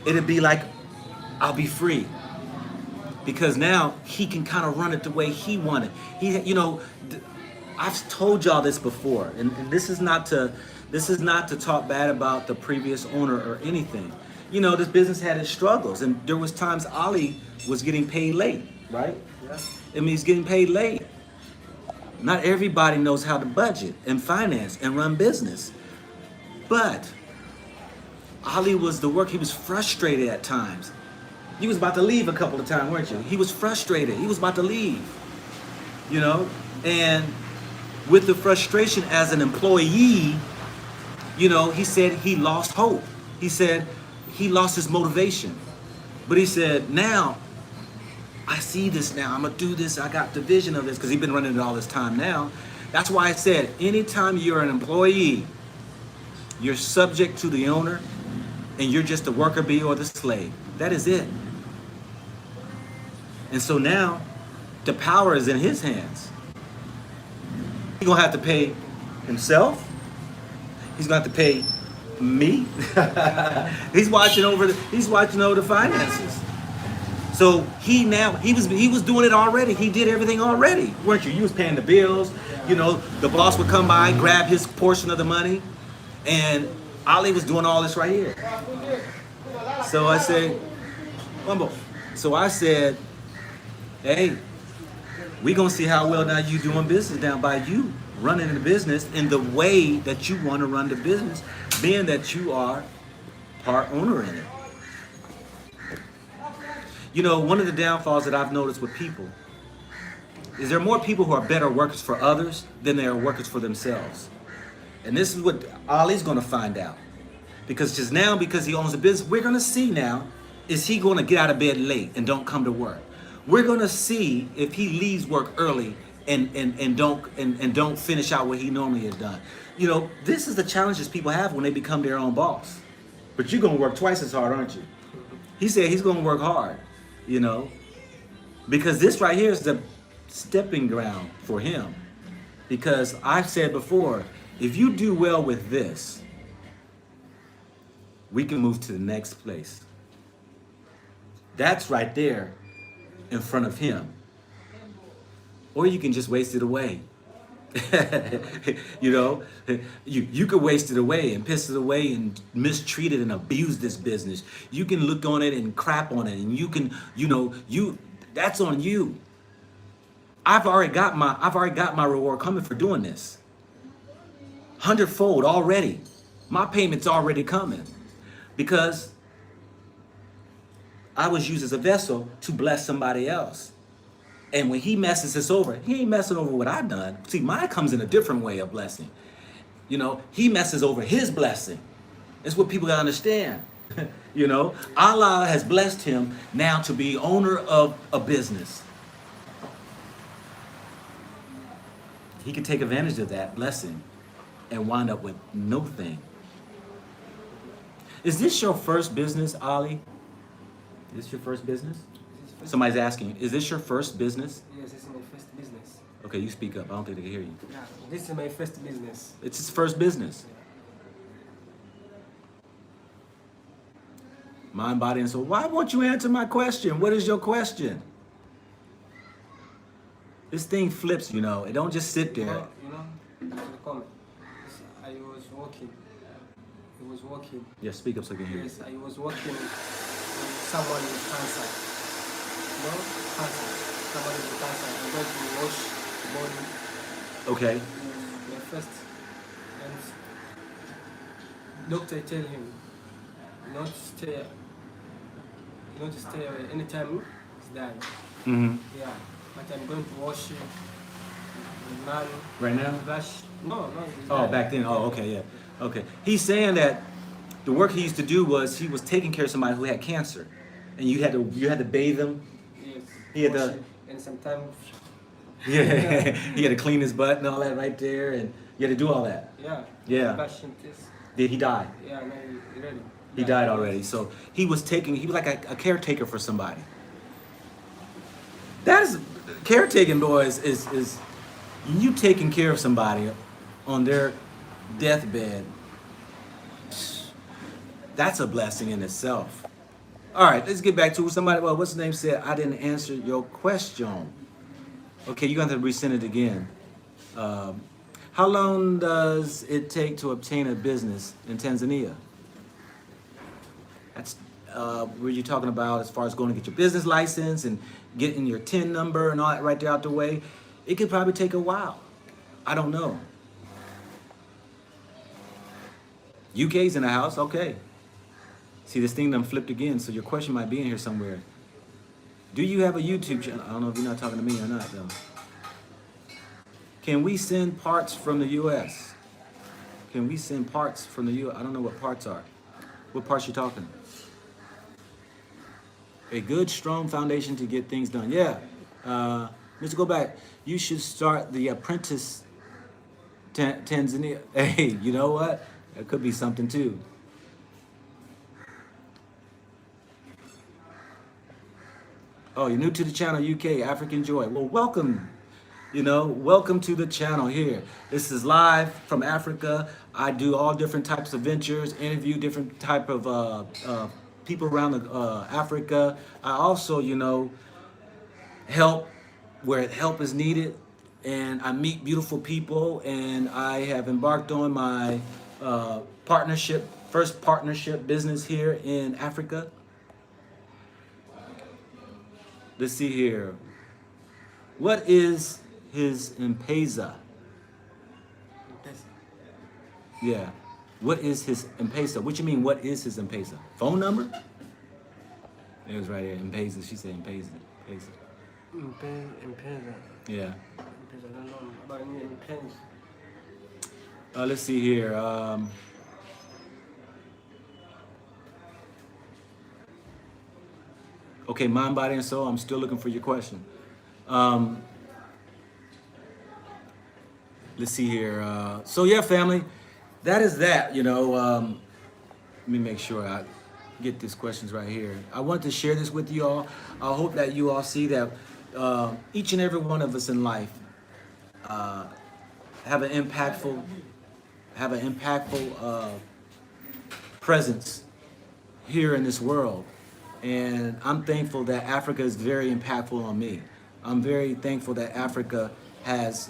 S1: it'll be like I'll be free. Because now he can kind of run it the way he wanted. You know, I've told y'all this before, and this is not to talk bad about the previous owner or anything. You know, this business had its struggles, and there was times Ollie was getting paid late, right?
S3: Yeah.
S1: I mean, he's getting paid late. Not everybody knows how to budget and finance and run business, but Ollie was the work. He was frustrated at times. You was about to leave a couple of times, weren't you? He was frustrated. He was about to leave, you know? And with the frustration as an employee, you know, he said he lost hope. He said he lost his motivation. But he said, now, I see this now. I'm going to do this. I got the vision of this because he's been running it all this time now. That's why I said, anytime you're an employee, you're subject to the owner and you're just the worker bee or the slave. That is it. And so now, the power is in his hands. He's gonna have to pay himself. He's gonna have to pay me. He's watching over the finances. So he was doing it already. He did everything already, weren't you? You was paying the bills. You know, the boss would come by, grab his portion of the money, and Ali was doing all this right here. So I said, Wumbo. So I said, hey, we gonna see how well now you doing business now by you running the business in the way that you want to run the business, being that you are part owner in it. You know, one of the downfalls that I've noticed with people is there are more people who are better workers for others than they are workers for themselves. And this is what Ali's gonna find out. Because just now, because he owns a business, we're gonna see now, is he gonna get out of bed late and don't come to work? We're gonna see if he leaves work early and don't finish out what he normally has done. You know, this is the challenges people have when they become their own boss. But you're gonna work twice as hard, aren't you? He said he's gonna work hard, you know, because this right here is the stepping ground for him. Because I've said before, if you do well with this, we can move to the next place. That's right there in front of him. Or you can just waste it away. You know, you could waste it away and piss it away and mistreat it and abuse this business. You can look on it and crap on it, and you can, you know, that's on you. I've already got my reward coming for doing this. 100-fold already. My payment's already coming because I was used as a vessel to bless somebody else. And when he messes this over, he ain't messing over what I've done. See, mine comes in a different way of blessing. You know, he messes over his blessing. It's what people gotta understand. You know, Allah has blessed him now to be owner of a business. He can take advantage of that blessing and wind up with no thing. Is this your first business, Ali? Is this your first business? Somebody's asking, is this your first business?
S3: Yes, this is my first business.
S1: Okay, you speak up. I don't think they can hear you.
S3: Yeah, this is my first business.
S1: It's his first business. Mind, body, and soul. Why won't you answer my question? What is your question? This thing flips, you know. It don't just sit there.
S3: You know, to the comment. I was walking. He was walking.
S1: Yeah, speak up so I can hear you.
S3: Yes, I was walking with someone with cancer. No, cancer. Someone with cancer. I'm going to wash the body.
S1: Okay.
S3: My first. And doctor tell him not to stay away. Anytime he's dying.
S1: Mm-hmm.
S3: Yeah. But I'm going to wash it. Man.
S1: Right now?
S3: Brush. No.
S1: Oh, back then. Oh, okay, yeah. Okay. He's saying that the work he used to do was he was taking care of somebody who had cancer, and you had to bathe him.
S3: Yes.
S1: He had
S3: wash
S1: to.
S3: it. And sometimes.
S1: Yeah. He had to clean his butt and all that right there, and you had to do all that.
S3: Yeah.
S1: Yeah.
S3: Brushing this.
S1: Did he die?
S3: Yeah, no, he ready.
S1: He died already. So he was like a caretaker for somebody. That is caretaking, boys, is you taking care of somebody on their deathbed. That's a blessing in itself. All right, let's get back to somebody. Well, what's his name said? I didn't answer your question. Okay, you're going to have to resend it again. How long does it take to obtain a business in Tanzania? That's were you talking about as far as going to get your business license and getting your TIN number and all that right there out the way? It could probably take a while. I don't know. UK's in the house, okay. See, this thing done flipped again, so your question might be in here somewhere. Do you have a YouTube channel? I don't know if you're not talking to me or not, though. Can we send parts from the U.S.? Can we send parts from the U.S.? I don't know what parts are. What parts you talking? A good, strong foundation to get things done. Yeah. Mr. Go Back, you should start the apprentice Tanzania. Hey, you know what? That could be something too. Oh, you're new to the channel, UK, African Joy. Well, welcome. You know, welcome to the channel here. This is live from Africa. I do all different types of ventures, interview different type of people around Africa. I also, you know, help where help is needed. and I meet beautiful people, and I have embarked on my first partnership business here in Africa. Let's see here. What is his M-Pesa? Yeah. What is his M-Pesa? What you mean, what is his M-Pesa? Phone number? It was right here, M-Pesa. She said M-Pesa.
S3: M-Pesa.
S1: Yeah.
S3: M-Pesa, I don't know. But M-Pesa.
S1: Let's see here. Okay, mind, body, and soul. I'm still looking for your question. Let's see here. So yeah, family, that is that. You know, let me make sure I get these questions right here. I want to share this with you all. I hope that you all see that each and every one of us in life have an impactful presence here in this world. And I'm thankful that Africa is very impactful on me. I'm very thankful that Africa has,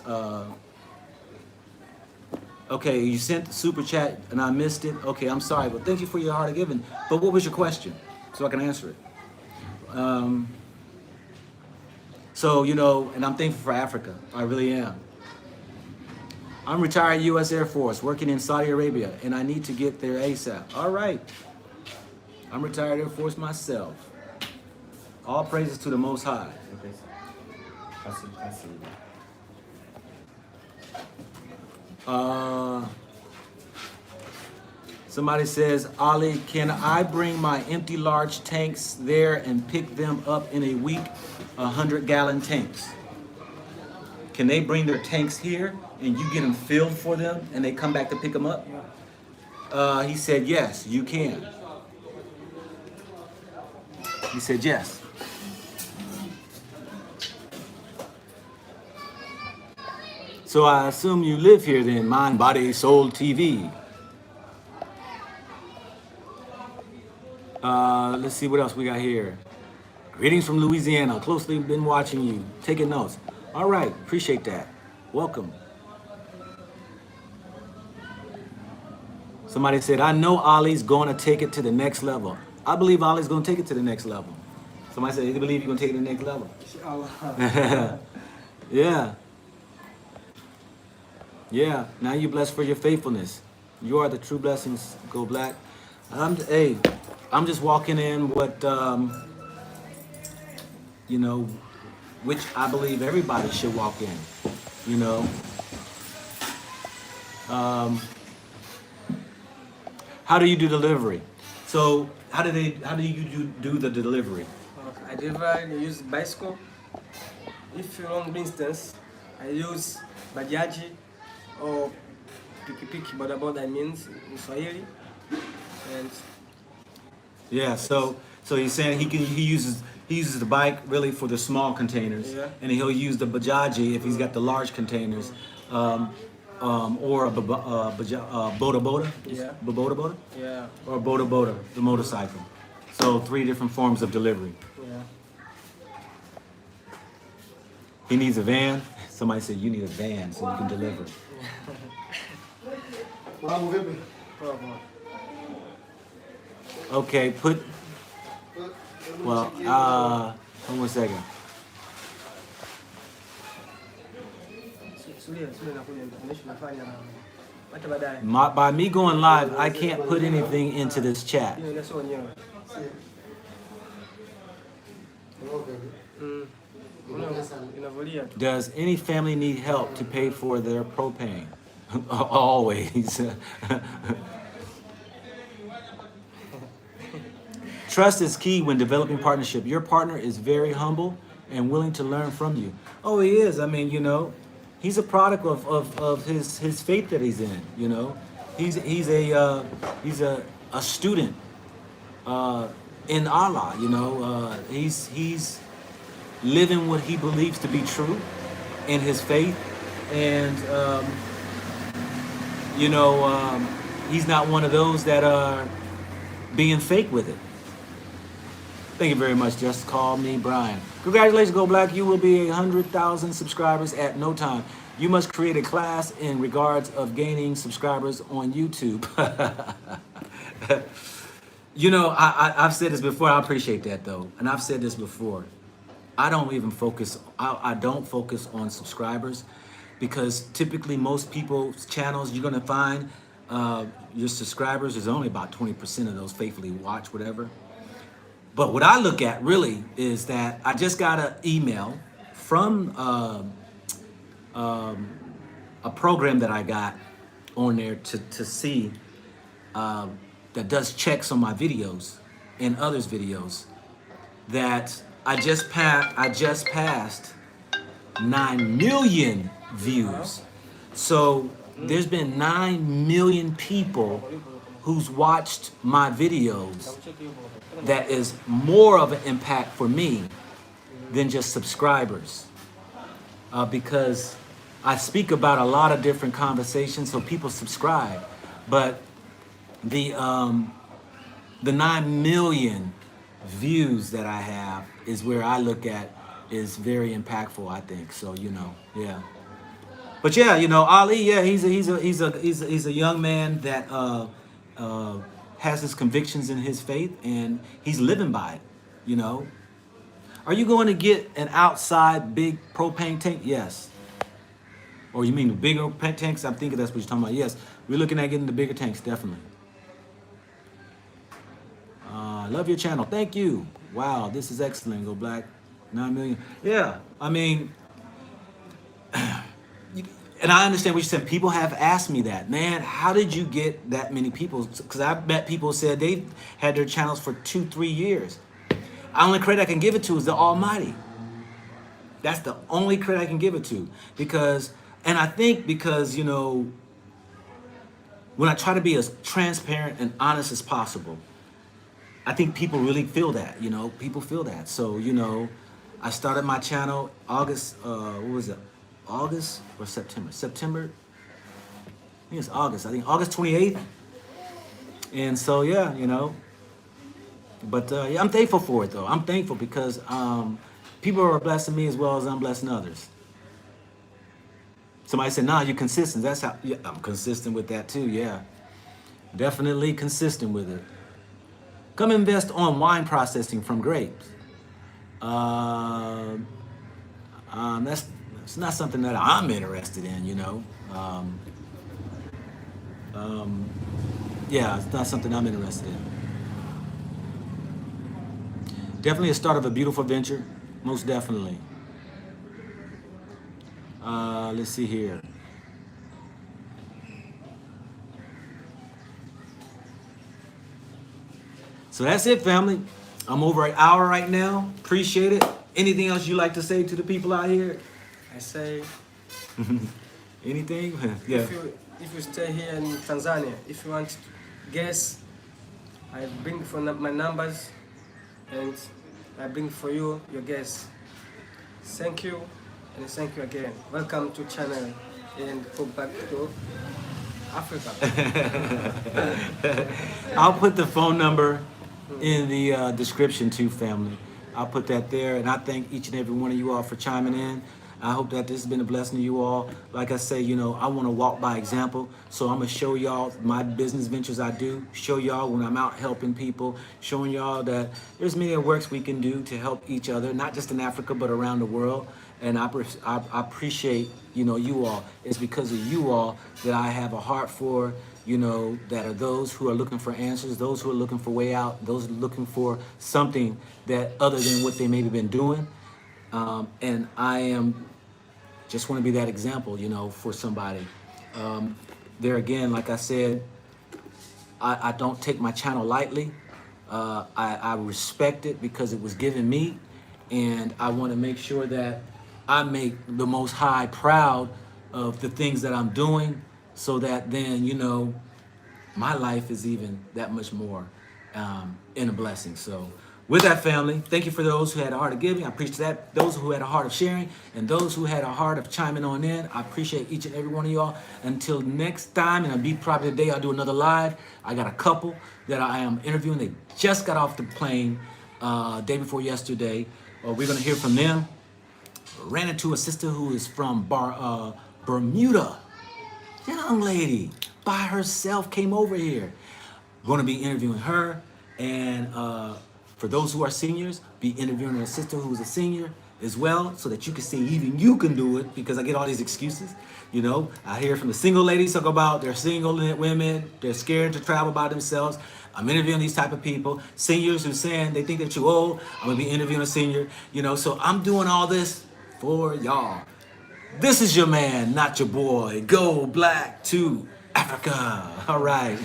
S1: okay, you sent the super chat and I missed it. Okay, I'm sorry, but thank you for your heart of giving. But what was your question? So I can answer it. So, you know, and I'm thankful for Africa. I really am. I'm retired U.S. Air Force working in Saudi Arabia, and I need to get there ASAP. All right. I'm retired Air Force myself. All praises to the Most High.
S2: I see.
S1: Somebody says, Ali, can I bring my empty large tanks there and pick them up in a week? 100-gallon tanks. Can they bring their tanks here and you get them filled for them and they come back to pick them up? He said, yes, you can. He said, yes. So I assume you live here then, Mind, Body, Soul TV. Let's see what else we got here. Greetings from Louisiana. Closely been watching you. Taking notes. All right. Appreciate that. Welcome. Somebody said, I know Ali's going to take it to the next level. I believe Ali's going to take it to the next level. Somebody said, they believe you're going to take it to the next level. Yeah. Yeah. Now you're blessed for your faithfulness. You are the true blessings. Go black. I'm just walking in what, you know, which I believe everybody should walk in, you know. How do you do delivery? So how do you do the delivery?
S3: I deliver, use bicycle. If long distance, I use bajaji or pikipiki, bodaboda means in Swahili. And
S1: yeah, so he's saying he uses the bike really for the small containers,
S3: yeah.
S1: And he'll use the bajaji if he's got the large containers, or a boda,
S3: yeah,
S1: boda,
S3: yeah,
S1: or boda, the motorcycle. So 3 different forms of delivery.
S3: yeah.
S1: He needs a van. Somebody said you need a van so you can deliver. Okay, well, hold on a second. By me going live, I can't put anything into this chat. Does any family need help to pay for their propane? Always. Trust is key when developing partnership. Your partner is very humble and willing to learn from you. Oh, he is. I mean, you know, he's a product of his faith that he's in. You know, he's a student in Allah. You know, he's living what he believes to be true in his faith, and you know, he's not one of those that are being fake with it. Thank you very much. Just call me Brian. Congratulations, Go Black. You will be 100,000 subscribers at no time. You must create a class in regards of gaining subscribers on YouTube. You know, I've said this before. I appreciate that though, and I've said this before. I don't even focus. I don't focus on subscribers, because typically most people's channels you're gonna find your subscribers is only about 20% of those faithfully watch whatever. But what I look at really is that I just got an email from a program that I got on there to see that does checks on my videos and others' videos, that I just passed 9 million views. So there's been 9 million people who's watched my videos. That is more of an impact for me than just subscribers, because I speak about a lot of different conversations, so people subscribe. But the 9 million views that I have is where I look at is very impactful, I think. So, you know, yeah. But yeah, you know, Ali, yeah, he's a young man that has his convictions in his faith, and he's living by it, you know. Are you going to get an outside big propane tank? Yes. Or you mean the bigger tanks? I'm thinking that's what you're talking about. Yes, we're looking at getting the bigger tanks, definitely. Love your channel. Thank you. Wow, this is excellent. Go Black. 9 million. Yeah, I mean, and I understand what you said. People have asked me that, man, how did you get that many people? Because I bet people said they've had their channels for 2-3 years. The only credit I can give it to is the Almighty. That's the only credit I can give it to. Because, and I think because, you know, when I try to be as transparent and honest as possible, I think people really feel that, you know, people feel that. So, you know, I started my channel August, what was it? August or September? September? I think it's August. I think August 28th. And so, yeah, you know. But, yeah, I'm thankful for it, though. I'm thankful because people are blessing me as well as I'm blessing others. Somebody said, nah, you're consistent. That's how, yeah, I'm consistent with that, too, yeah. Definitely consistent with it. Come invest on wine processing from grapes. That's not something that I'm interested in, you know. Yeah, it's not something I'm interested in. Definitely a start of a beautiful venture, most definitely. Let's see here. So that's it, family. I'm over an hour right now. Appreciate it. Anything else you like to say to the people out here?
S3: I say,
S1: anything? Yeah.
S3: If you stay here in Tanzania, if you want to guess, I bring for my numbers, and I bring for you your guess. Thank you, and thank you again. Welcome to channel, and go back to Africa.
S1: I'll put the phone number in the description too, family. I'll put that there, and I thank each and every one of you all for chiming in. I hope that this has been a blessing to you all. Like I say, you know, I want to walk by example, so I'm gonna show y'all my business ventures I do, show y'all when I'm out helping people, showing y'all that there's many works we can do to help each other, not just in Africa but around the world. And I appreciate, you know, you all. It's because of you all that I have a heart for, you know, that are those who are looking for answers, those who are looking for way out, those who are looking for something that other than what they maybe been doing. And I am just want to be that example, you know, for somebody. There again, like I said, I don't take my channel lightly. I respect it because it was given me, and I want to make sure that I make the Most High proud of the things that I'm doing, so that then, you know, my life is even that much more in a blessing. So with that, family, thank you for those who had a heart of giving. I appreciate that. Those who had a heart of sharing, and those who had a heart of chiming on in. I appreciate each and every one of y'all. Until next time, and I'll be probably today, I'll do another live. I got a couple that I am interviewing. They just got off the plane. day before yesterday. We're gonna hear from them. Ran into a sister who is from Bermuda. Young lady, by herself, came over here. Going to be interviewing her, and for those who are seniors, be interviewing a sister who's a senior as well, so that you can see even you can do it, because I get all these excuses. You know, I hear from the single ladies talk about they're single women, they're scared to travel by themselves. I'm interviewing these type of people, seniors who saying they think that you're old. I'm gonna be interviewing a senior, you know, so I'm doing all this for y'all. This is your man, not your boy. Go black to Africa. All right.